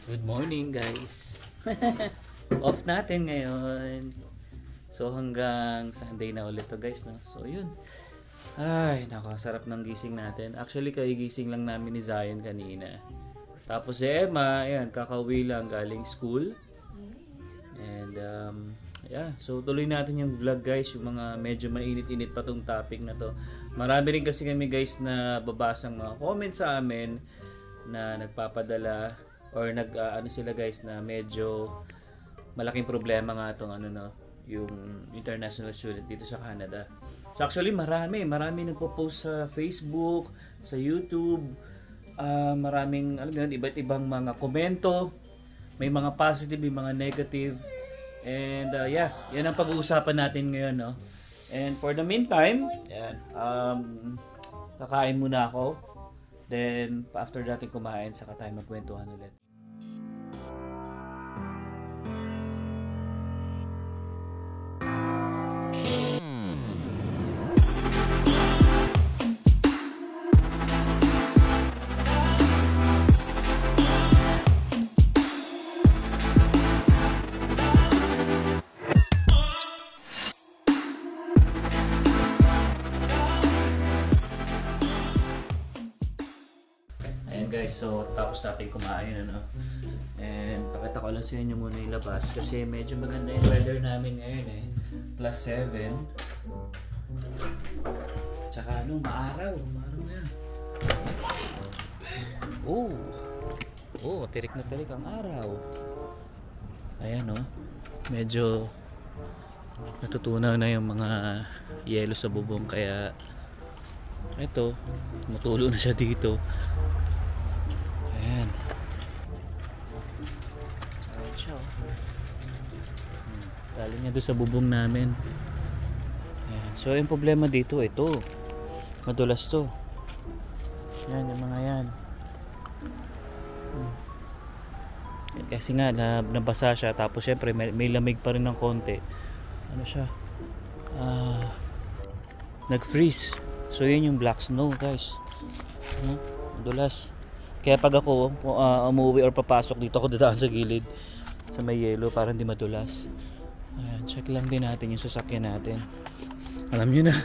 Good morning guys. Off natin ngayon. So hanggang Sunday na ulit to guys, no? So yun. Ay, nakasarap ng gising natin. Actually, kagigising lang namin ni Zion kanina. Tapos si Emma, ayan, kakauwi lang galing school. And yeah, so tuloy natin yung vlog guys, yung mga medyo mainit-init pa tong topic na to. Marami rin kasi kami guys na babasang mga comments sa amin na nagpapadala or ano sila guys na medyo malaking problema nga itong yung international student dito sa Canada. So actually marami nagpo-post sa Facebook, sa YouTube, maraming iba't ibang mga komento, may mga positive, may mga negative. And yeah, yan ang pag-uusapan natin ngayon, no. And for the meantime, yan, kakain muna ako. Then after natin kumain, saka tayo magkwentuhan ulit. Guys, so tapos natin kumain, and pakita ko lang sa inyo muna yung labas kasi medyo maganda yung weather namin ngayon +7, tsaka maaraw ngayon. Tirik na tirik ang araw. Ayan, medyo natutunaw na yung mga yelo sa bubong, kaya ito, tumutulo na siya dito. Ayan. Galing niya doon sa bubong namin. Ayan. So yung problema dito, ito madulas to. Yan, yung mga yan. Kasi nga nabasa siya, tapos syempre may lamig pa rin ng konti. Ano siya, nag-freeze. So yun yung black snow guys, madulas. Kaya pag ako umuwi or papasok dito, ako dadaan sa gilid sa may yelo para hindi madulas. Ayan, check lang din natin yung sasakyan natin. Alam nyo na,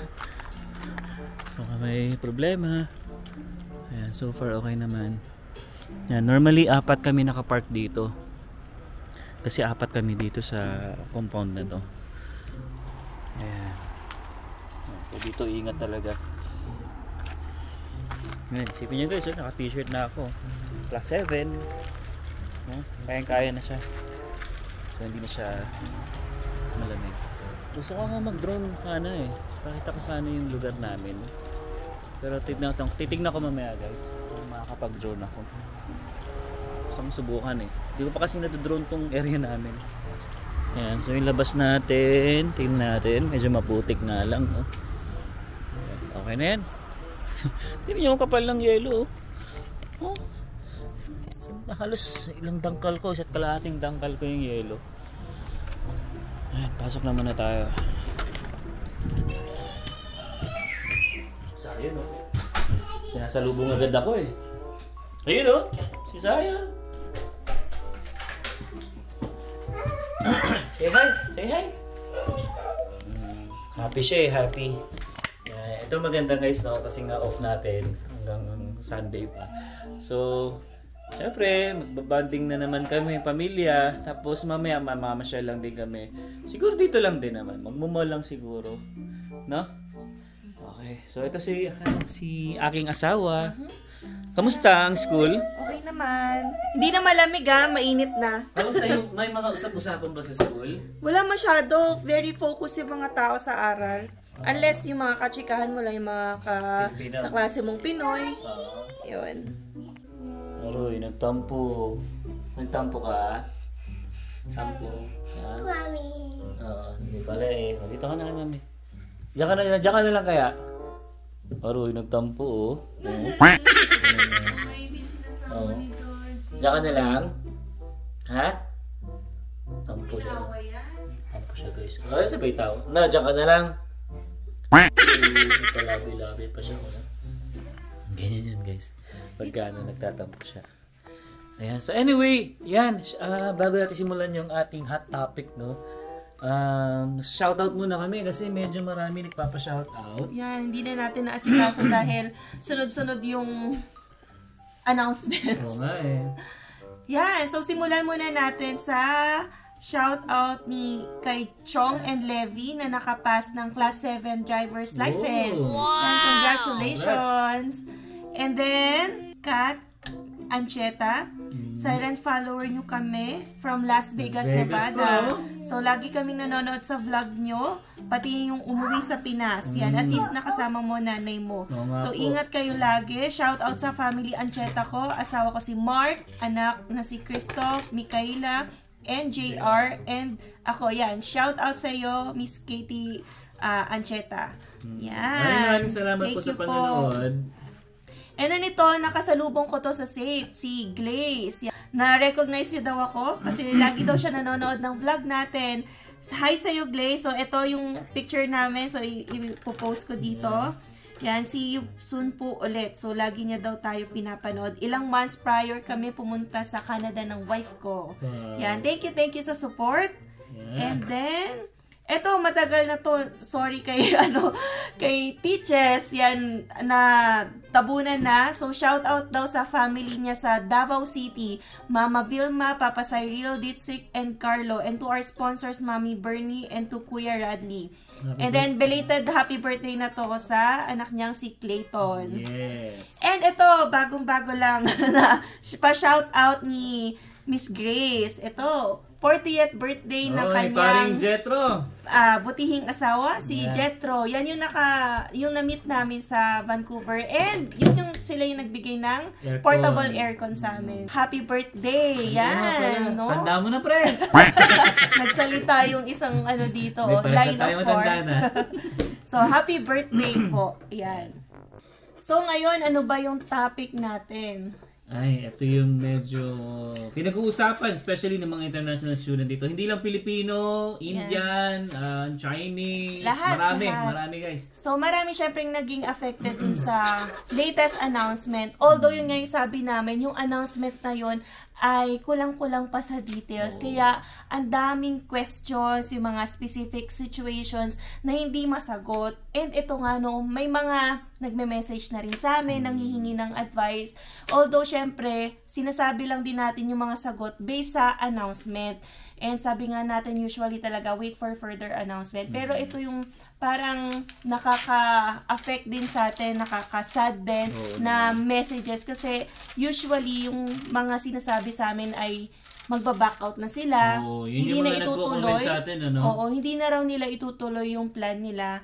baka may problema. Ayan, so far okay naman. Ayan, normally 4 kami nakapark dito, kasi 4 kami dito sa compound na to. Ayan, so dito ingat talaga. Ngayon, isipin nyo guys, naka t-shirt na ako, +7, kaya na siya, so hindi na siya malamig. Gusto ko nga mag-drone sana pakita ko sana yung lugar namin, pero titignan ko mamaya guys kung makakapag-drone ako. Gusto kong subukan hindi ko pa kasi na-drone tong area namin. Ayan, so yung labas natin, tingnan natin, medyo maputik nga lang, okay na yan. Tingnan nyo ang kapal ng yelo. Halos ilang dangkal ko, isa't kalahating dangkal ko yung yelo. Ayan, pasok na muna tayo. Sayang sinasalubong agad ako ayun si Sayang. Say hi. Happy siya happy. Ito maganda guys, kasi nga off natin hanggang Sunday pa. So syempre magbabanding na naman kami, pamilya. Tapos mamaya mamasyal lang din kami. Siguro dito lang din naman, magmumall lang siguro, no? Okay, so ito si aking asawa. Kamusta ang school? Okay naman. Hindi na malamig mainit na. Kamusta may mga usap-usapan ba sa school? Wala masyado, very focus yung mga tao sa aral. Unless yung mga kachikahan mo lang, yung mga kaklase mong Pinoy. Yun. Aroy, nagtampo. Nagtampo ka? Tampo? Mami. Hindi pala Dito ka na kay mami. Diyan ka na lang kaya? Aroy, nagtampo Diyan ka na lang? Ha? Tampo siya. Tampo siya guys. Sabay tao. Diyan ka na lang. Palabi-labi pa siya. Ganyan yan guys. Pagka nagtatampo siya. Ayan. So anyway, yan. Bago natin simulan yung ating hot topic, no? Shoutout muna kami kasi medyo marami nagpapa-shoutout. Yan, hindi na natin naasikaso dahil sunod-sunod yung announcements. Oo nga eh. Yan, so simulan muna natin sa shoutout ni kay Chong and Levi na nakapass ng Class 7 driver's license. Wow! And congratulations! And then, Kat Ancheta, silent follower nyo kami from Las Vegas, Nevada. So, lagi kaming nanonood sa vlog nyo, pati yung umuwi sa Pinas. Yan, at least nakasama mo nanay mo. So, ingat kayo lagi. Shout out sa family Ancheta ko. Asawa ko si Mark, anak na si Christoph, Mikaela, and JR. And ako, yan. Shout out sa iyo, Miss Katie Ancheta. Yan. Maraming salamat po sa panonood. And then ito, nakasalubong ko to sa SAIT, si Glaze. Na-recognize niya daw ako kasi lagi daw siya nanonood ng vlog natin. Hi sa'yo, Glaze. So, ito yung picture namin. So, ipopost ko dito. Yan, see you soon po ulit. So, lagi niya daw tayo pinapanood. Ilang months prior kami pumunta sa Canada ng wife ko. Yan, thank you sa support. And then, eto, matagal na to. Sorry kay, kay Peaches. Yan, na tabunan na. So, shout out daw sa family niya sa Davao City. Mama Vilma, Papa Cyril, Ditsik, and Carlo. And to our sponsors, Mami Bernie, and to Kuya Radley. And then, belated happy birthday na to sa anak niyang si Clayton. Yes. And ito, bagong-bago lang na pa-shout out ni Miss Grace. Ito, 40th birthday ng kanyang Jetro. Butihing asawa, si Jetro. Yan yung na-meet namin sa Vancouver. And yun yung sila yung nagbigay ng aircon. Portable aircon sa amin. Happy birthday! Yan, no? Tanda mo na, pre! Nagsalita yung isang dito, May line of four. So, happy birthday po. Yan. So, ngayon, ano ba yung topic natin? Ay, ito yung medyo pinag-uusapan, especially ng mga international student dito. Hindi lang Pilipino, Indian, Chinese, lahat. Marami guys. So, marami syempre naging affected dun sa latest announcement. Although yun nga yung sabi namin, yung announcement na yun ay kulang-kulang pa sa details. Kaya, ang daming questions, yung mga specific situations na hindi masagot. And ito nga, no, may mga nagme-message na rin sa amin, nanghihingi ng advice. Although, syempre, sinasabi lang din natin yung mga sagot based sa announcement. And sabi nga natin, usually talaga, wait for further announcement. Pero ito yung parang nakaka-affect din sa atin, nakaka-sad din na messages. Kasi usually, yung mga sinasabi sa amin ay magba-back out na sila. Hindi na itutuloy. Sa atin, hindi na raw nila itutuloy yung plan nila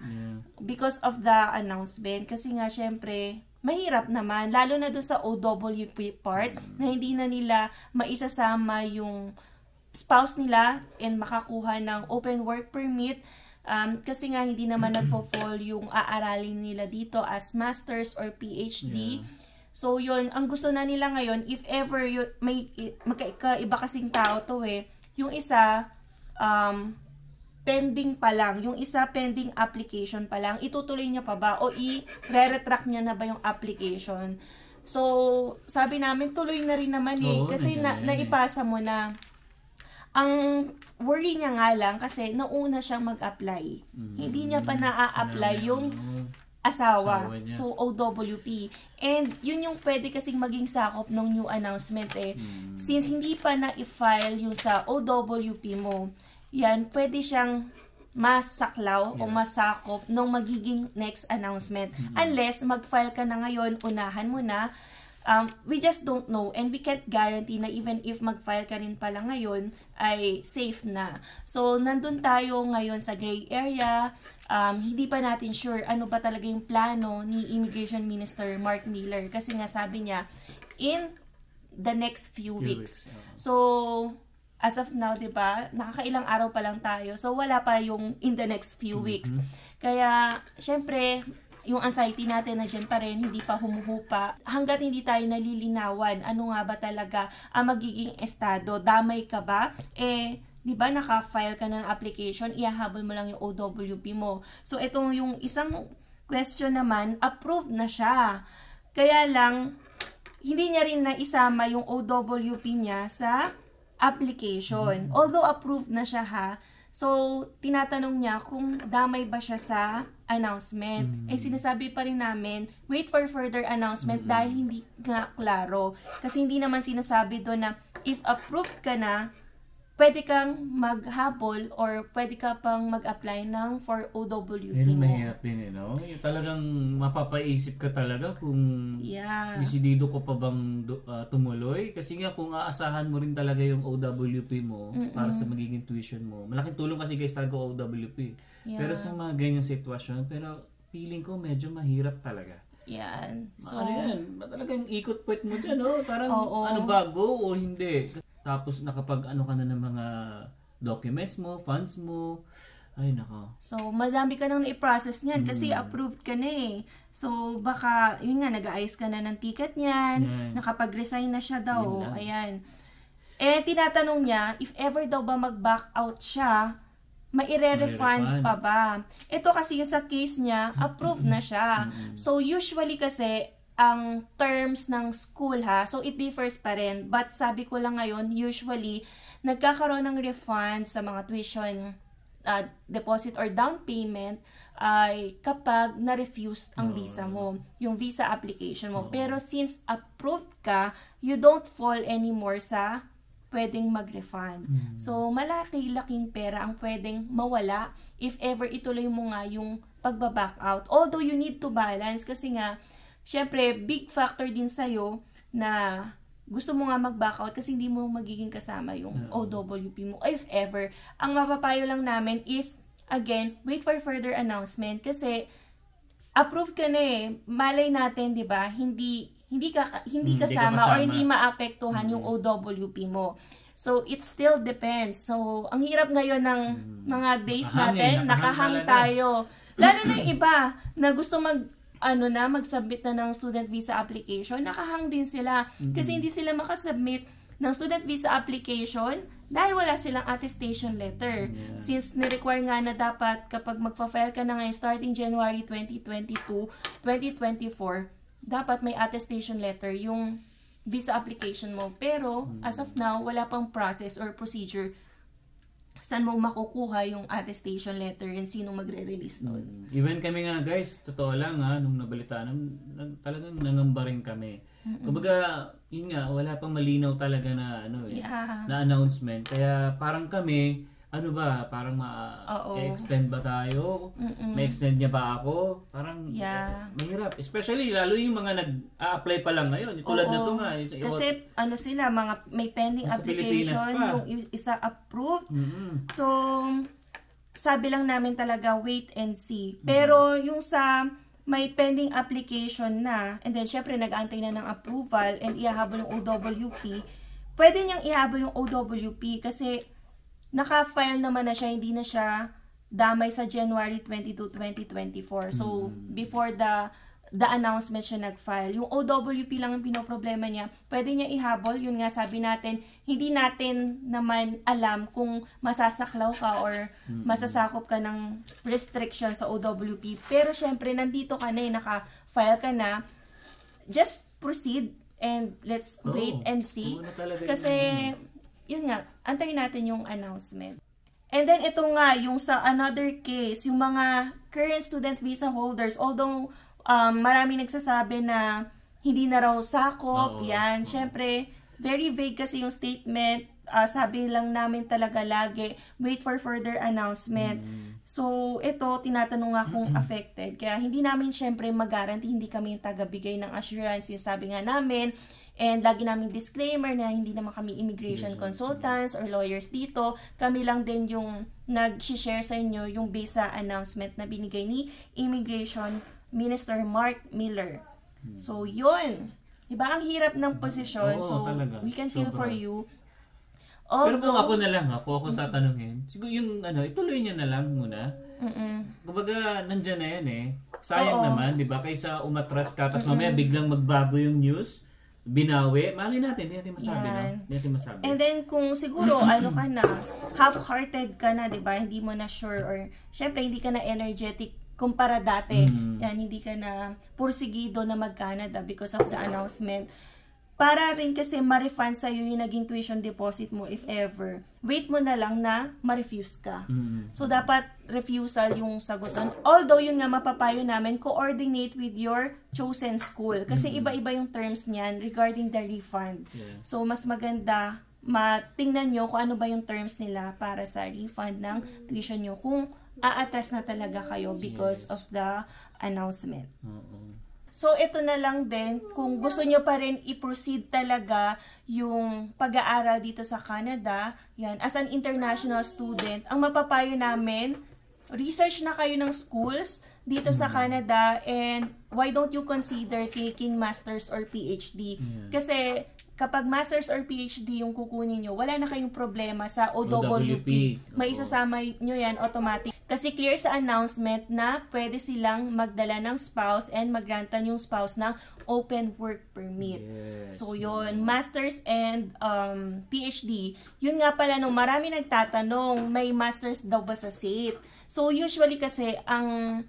because of the announcement. Kasi nga, syempre, mahirap naman. Lalo na doon sa OWP part na hindi na nila maisasama yung spouse nila and makakuha ng open work permit kasi nga hindi naman nagfo-fall yung aaralin nila dito as masters or PhD. So yun, ang gusto na nila ngayon, if ever may magkaiba kasing tao to yung isa pending pa lang, yung isa pending application pa lang, itutuloy niya pa ba o i-retract niya na ba yung application? So sabi namin tuloy na rin naman kasi naipasa mo na. Ang worry niya nga lang kasi nauna siyang mag-apply. Hindi niya pa na-a-apply yung asawa. So, OWP. And yun yung pwede kasing maging sakop ng new announcement Since hindi pa na-file yung sa OWP mo, yan, pwede siyang masaklaw o masakop ng magiging next announcement. Unless mag-file ka na ngayon, unahan mo na. We just don't know and we can't guarantee na even if mag-file ka rin pala ngayon ay safe na. So, nandun tayo ngayon sa gray area. Hindi pa natin sure ano ba talaga yung plano ni Immigration Minister Mark Miller kasi nga sabi niya in the next few weeks. So, as of now, 'di ba? Nakakailang araw pa lang tayo. So, wala pa yung in the next few weeks. Kaya, syempre, yung anxiety natin na dyan pa rin, hindi pa humuhupa. Hanggat hindi tayo nalilinawan, ano nga ba talaga ang magiging estado? Damay ka ba? Di ba naka-file ka ng application, ihahabol mo lang yung OWP mo. So, itong yung isang question naman, approved na siya. Kaya lang, hindi niya rin naisama yung OWP niya sa application. Although approved na siya ha, so tinatanong niya kung damay ba siya sa announcement. Eh sinasabi pa rin namin, wait for further announcement dahil hindi nga klaro. Kasi hindi naman sinasabi doon na if approved ka na, pwede kang maghabol or pwede ka pang mag-apply ng for OWP Yan mo. mahirap din no? Yung talagang mapapaisip ka talaga kung desidido ko pa bang tumuloy. Kasi nga kung aasahan mo rin talaga yung OWP mo para sa magiging tuition mo. Malaking tulong kasi guys talaga OWP. Pero sa mga ganyang sitwasyon, pero feeling ko medyo mahirap talaga. Yan. So, Ano yan? Talagang ikot puwet mo dyan, no? Parang ano ba, go o hindi? Tapos nakapag ano ka na ng mga documents mo, funds mo. Ay, nako. So, madami ka nang na-process niyan kasi approved ka na eh. So, baka, yun nga, nag-aayos ka na ng ticket niyan, nakapag-resign na siya daw. Ayan. Eh, tinatanong niya, if ever daw ba mag-back out siya, maire-refund pa ba? Ito kasi yung sa case niya, approved na siya. So, usually kasi, ang terms ng school ha, so it differs pa rin. But sabi ko lang ngayon, usually, nagkakaroon ng refund sa mga tuition deposit or down payment ay kapag na-refused ang visa mo, yung visa application mo. Pero since approved ka, you don't fall anymore sa pwedeng mag-refund. So, malaki-laking pera ang pwedeng mawala if ever ituloy mo nga yung pagbaback out. Although you need to balance kasi nga, syempre, big factor din sa'yo na gusto mo nga mag-back out kasi hindi mo magiging kasama yung OWP mo. If ever, ang mapapayo lang namin is, again, wait for further announcement kasi approved ka na eh. Malay natin, di ba? Hindi kasama or hindi maapektuhan yung OWP mo. So, it still depends. So, ang hirap ngayon ng mga days natin, nakahang tayo. Lalo na yung iba na gusto mag-submit na ng student visa application, nakahang din sila. Kasi hindi sila makasubmit ng student visa application dahil wala silang attestation letter. Since ni-require nga na dapat kapag magpa-file ka na ngayon starting January 2022, 2024, dapat may attestation letter yung visa application mo. Pero, as of now, wala pang process or procedure saan mo makukuha yung attestation letter and sino magre-release nun. Even kami nga guys, totoo lang ha, nung nabalitaan, talagang nangamba rin kami. Kumbaga, yun nga, wala pang malinaw talaga na na announcement. Kaya parang kami, parang ma-extend ba tayo? May extend niya ba ako? Parang mahirap. Especially, lalo yung mga nag-a-apply pa lang ngayon. Tulad na ito nga. Kasi, sila, mga may pending application, yung isa approved. So, sabi lang namin talaga, wait and see. Pero, yung sa may pending application na, and then, syempre, nag-aantay na ng approval and ihahabol yung OWP, pwede niyang ihahabol yung OWP kasi naka-file naman na siya, hindi na siya damay sa January 22, 2024. So, before the announcement siya nag-file. Yung OWP lang ang pinoproblema niya. Pwede niya ihabol. Yun nga sabi natin, hindi natin naman alam kung masasaklaw ka or masasakop ka ng restriction sa OWP. Pero syempre, nandito ka na, naka-file ka na. Just proceed and let's wait and see. Kasi yun nga, antayin natin yung announcement. And then, ito nga, yung sa another case, yung mga current student visa holders, although marami nagsasabi na hindi na raw sakop, yan. Syempre, very vague kasi yung statement. Sabi lang namin talaga lagi, wait for further announcement. So, ito, tinatanong nga kung affected. Kaya, hindi namin syempre mag-guarantee, hindi kami yung tagabigay ng assurance. Sabi nga namin, and lagi namin disclaimer na hindi naman kami immigration consultants or lawyers dito. Kami lang din yung nag-share sa inyo yung visa announcement na binigay ni Immigration Minister Mark Miller. So, yun. Diba? Ang hirap ng posisyon. So, talaga. We can feel for you. Pero kung ako na lang, ako sa tanungin, siguro yung ituloy niya na lang muna. Kumbaga, nandyan na yan eh. Sayang naman, di ba? Kaysa umatras ka, tapos mamaya biglang magbago yung news, binawi, mali natin, hindi natin masabi, no? Hindi natin masabi. And then, kung siguro, ka na, half-hearted ka na, di ba? Hindi mo na sure, or, syempre, hindi ka na energetic kumpara dati. Yan, hindi ka na pursigido na mag-Canada because of the announcement. para rin kasi ma-refund sa'yo yung naging tuition deposit mo if ever. Wait mo na lang na ma-refuse ka. So, dapat refusal yung sagutan. Although, yun nga mapapayo namin, coordinate with your chosen school. Kasi iba-iba yung terms niyan regarding the refund. So, mas maganda matingnan nyo kung ano ba yung terms nila para sa refund ng tuition nyo. Kung aatras na talaga kayo because of the announcement. So, ito na lang din, kung gusto nyo pa rin i-proceed talaga yung pag-aaral dito sa Canada, yan, as an international student, ang mapapayo namin, research na kayo ng schools dito sa Canada, and why don't you consider taking master's or PhD? Kasi, kapag master's or PhD yung kukunin nyo, wala na kayong problema sa OWP. May isasama nyo yan automatic. Kasi clear sa announcement na pwede silang magdala ng spouse and magrantan yung spouse ng open work permit. So yun, master's and PhD. Yun nga pala, no, marami nagtatanong, may master's daw ba sa SAIT? So usually kasi ang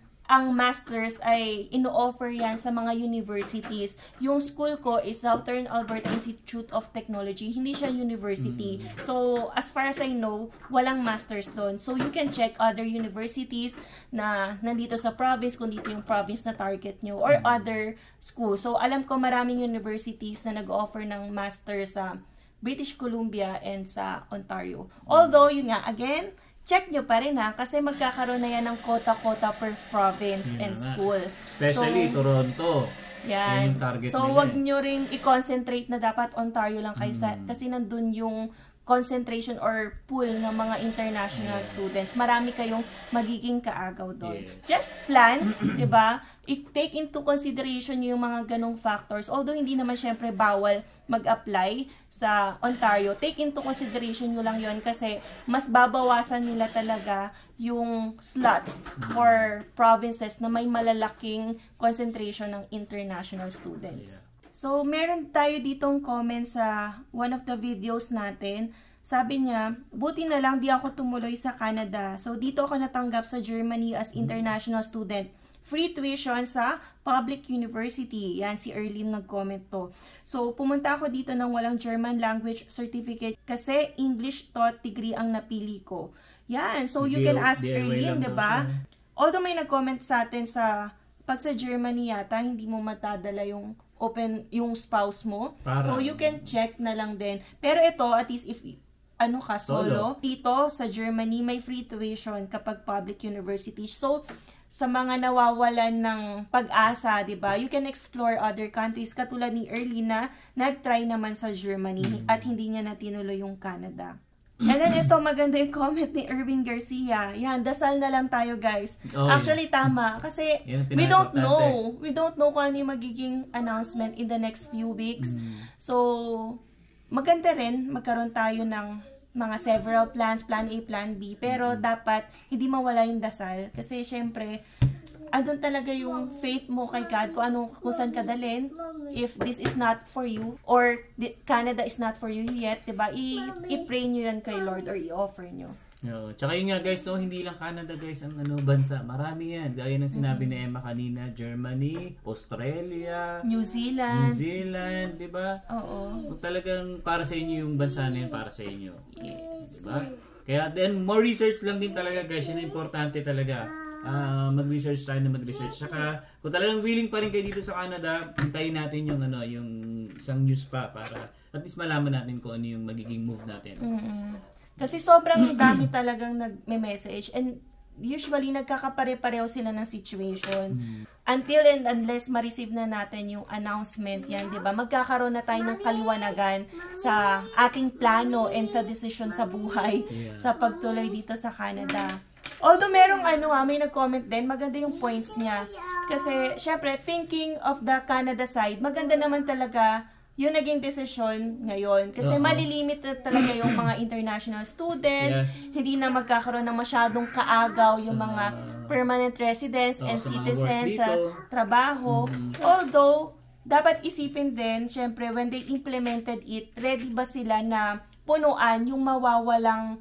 masters ay ino-offer yan sa mga universities. Yung school ko is Southern Alberta Institute of Technology. Hindi siya university. So, as far as I know, walang masters doon. So, you can check other universities na nandito sa province, kung dito yung province na target nyo, or other schools. So, alam ko maraming universities na nag-offer ng masters sa British Columbia and sa Ontario. Although, yun nga, again, check nyo pa rin kasi magkakaroon na yan ng quota-quota per province and school. Especially so, Toronto. Yan. Yung target so, nila, wag nyo rin i-concentrate na dapat Ontario lang kayo kasi nandun yung concentration or pool ng mga international students. Marami kayong magiging kaagaw doon. Just plan, 'di ba? I-take into consideration yung mga ganong factors. Although hindi naman syempre bawal mag-apply sa Ontario, take into consideration nyo lang yon kasi mas babawasan nila talaga yung slots for provinces na may malalaking concentration ng international students. So, meron tayo ditong comment sa one of the videos natin. Sabi niya, buti na lang di ako tumuloy sa Canada. So, dito ako natanggap sa Germany as international student. Free tuition sa public university. Yan, si Erlyn nag-comment to. So, pumunta ako dito ng walang German language certificate kasi English taught degree ang napili ko. Yan, so you can ask Erlyn, diba? Although may nag-comment sa atin pag sa Germany yata, hindi mo matadala yung yung spouse mo. So, you can check na lang din. Pero ito, at least if solo, dito sa Germany, may free tuition kapag public university. So, sa mga nawawalan ng pag-asa, 'di ba? You can explore other countries katulad ni Erlyn na nag-try naman sa Germany at hindi niya natinuloy yung Canada. And then ito, maganda yung comment ni Erwin Garcia. Yan, dasal na lang tayo, guys. Actually, tama. Kasi we don't know. We don't know kung ano yung magiging announcement in the next few weeks. So, maganda rin magkaroon tayo ng mga several plans, plan A, plan B. Pero dapat hindi mawala yung dasal. Kasi syempre, andun talaga yung faith mo kay God kung saan ka dalhin. If this is not for you, or Canada is not for you yet, diba? I-pray nyo yan kay Lord or i-offer nyo. Tsaka yun nga guys, hindi lang Canada guys ang bansa. Marami yan. Gaya ng sinabi ni Emma kanina, Germany, Australia, New Zealand, diba? Oo. Kung talagang para sa inyo yung bansa na yun, para sa inyo. Yes. Diba? Kaya then, more research lang din talaga guys. Yan importante talaga. Mag-research tayo na mag-research. Saka, kung talagang willing pa rin kayo dito sa Canada, hintayin natin yung yung isang news pa para at least malaman natin kung ano yung magiging move natin. Kasi sobrang dami talagang nagme-message and usually nagkakapare-pareho sila ng situation. Until and unless ma-receive na natin yung announcement yan, 'di ba? Magkakaroon na tayo ng kaliwanagan sa ating plano and sa decision sa buhay sa pagtuloy dito sa Canada. Although merong may nag-comment din, maganda yung points niya. Kasi, syempre, thinking of the Canada side, maganda naman talaga yung naging desisyon ngayon. Kasi malilimit na talaga yung mga international students, hindi na magkakaroon ng masyadong kaagaw yung mga permanent residents and citizens sa trabaho. Although, dapat isipin din, syempre, when they implemented it, ready ba sila na punuan yung mawawalang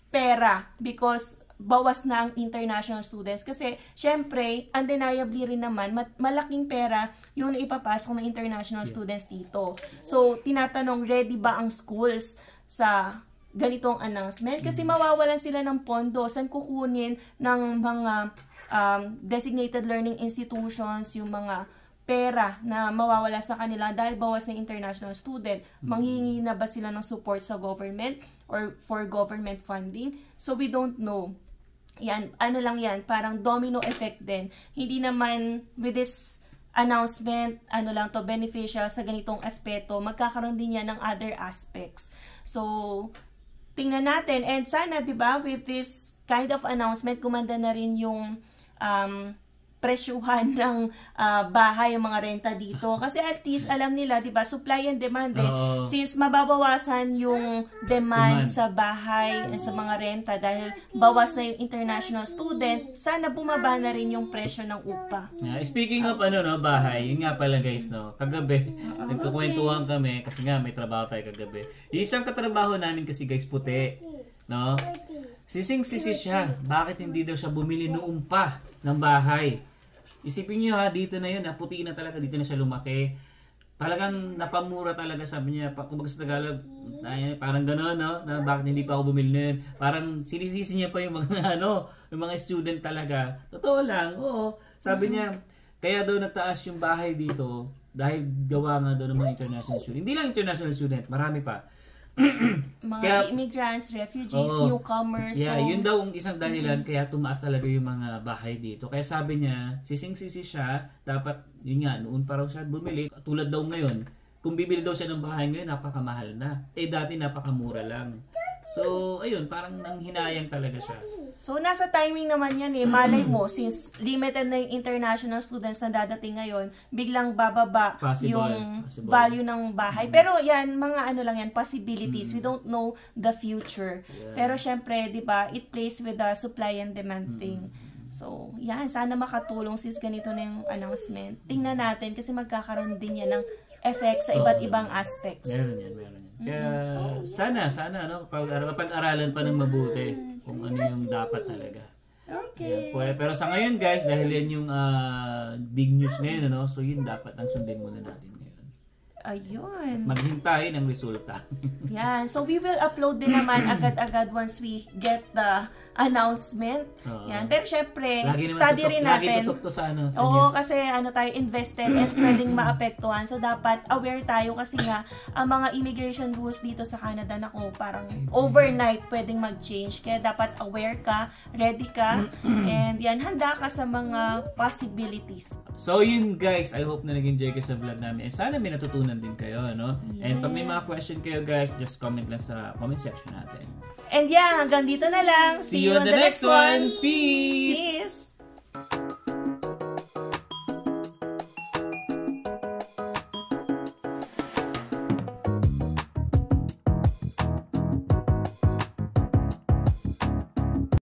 pera because bawas na ang international students. Kasi, syempre, undeniably rin naman, malaking pera yung naipapasok ng international students dito. So, tinatanong, ready ba ang schools sa ganitong announcement? Kasi mawawalan sila ng pondo. Saan kukunin ng mga designated learning institutions, yung mga pera na mawawala sa kanila dahil bawas na international student? Manghihingi na ba sila ng support sa government or for government funding? So, we don't know. Yan, ano lang yan, parang domino effect din. Hindi naman with this announcement, ano lang to, beneficial sa ganitong aspeto, magkakaroon din yan ng other aspects. So, tingnan natin, and sana, di ba, with this kind of announcement, kumanda na rin yung presyuhan ng bahay, yung mga renta dito. Kasi at least, alam nila, di ba, supply and demand eh. Since mababawasan yung demand sa bahay, sa mga renta, dahil bawas na yung international student, sana bumaba na rin yung presyo ng upa. Yeah, speaking of bahay, yun nga pala guys, kagabi, nagkukwentuhan kami, kasi nga may trabaho tayo kagabi. Yung isang katrabaho namin kasi guys, puti, no? Sising-sisi siya. Bakit hindi daw siya bumili noong pa ng bahay? Isipin niyo ha, dito na yun, puti na talaga, dito na siya lumaki. Talagang napamura talaga, sabi niya, kumbaga sa Tagalog, parang gano'n, no? Na bakit hindi pa ako bumili na yun? Parang sinisisi niya pa yung mga, yung mga student talaga. Totoo lang, oo. Sabi niya, kaya daw nagtaas yung bahay dito, dahil gawa nga daw ng mga international student. Hindi lang international student, marami pa. Mga immigrants, refugees, newcomers. Yeah, yun daw ang isang dahilan kaya tumaas talaga yung mga bahay dito. Kaya sabi niya, sising-sisi siya, dapat, yun nga, noon pa raw siya bumili. Tulad daw ngayon, kung bibili daw siya ng bahay ngayon, napakamahal na. Dati napakamura lang. So, ayun, parang nanghinayang talaga siya. So, nasa timing naman yan eh. Malay mo, since limited na yung international students na dadating ngayon, biglang bababa yung value ng bahay. Pero yan, mga ano lang yan, possibilities. We don't know the future. Yeah. Pero syempre, di ba, it plays with the supply and demand thing. So, yan, sana makatulong since ganito na yung announcement. Tingnan natin kasi magkakaroon din yan ng effect sa iba't ibang aspects. Meron yan. Kaya sana pag-aralan pa ng mabuti kung ano yung dapat talaga. Okay. Yeah, pero sa ngayon guys, dahil yan yung big news ngayon, so yun dapat ang sundin muna natin ngayon. Ayun. Maghintay ng resulta. Yan. So, we will upload din naman agad-agad once we get the announcement. Yan. Pero syempre, study rin natin. Lagi tutok sa news. Kasi tayo invested and pwedeng maapektuhan. So, dapat aware tayo kasi nga, ang mga immigration rules dito sa Canada, parang overnight pwedeng mag-change. Kaya dapat aware ka, ready ka, and yan, handa ka sa mga possibilities. So, yun guys, I hope na nag-enjoy kayo sa vlog namin. Sana may natutunan din kayo, Yes. And pag may mga question kayo guys, just comment lang sa comment section natin. And yeah, hanggang dito na lang. See you on the next one. Peace! Peace!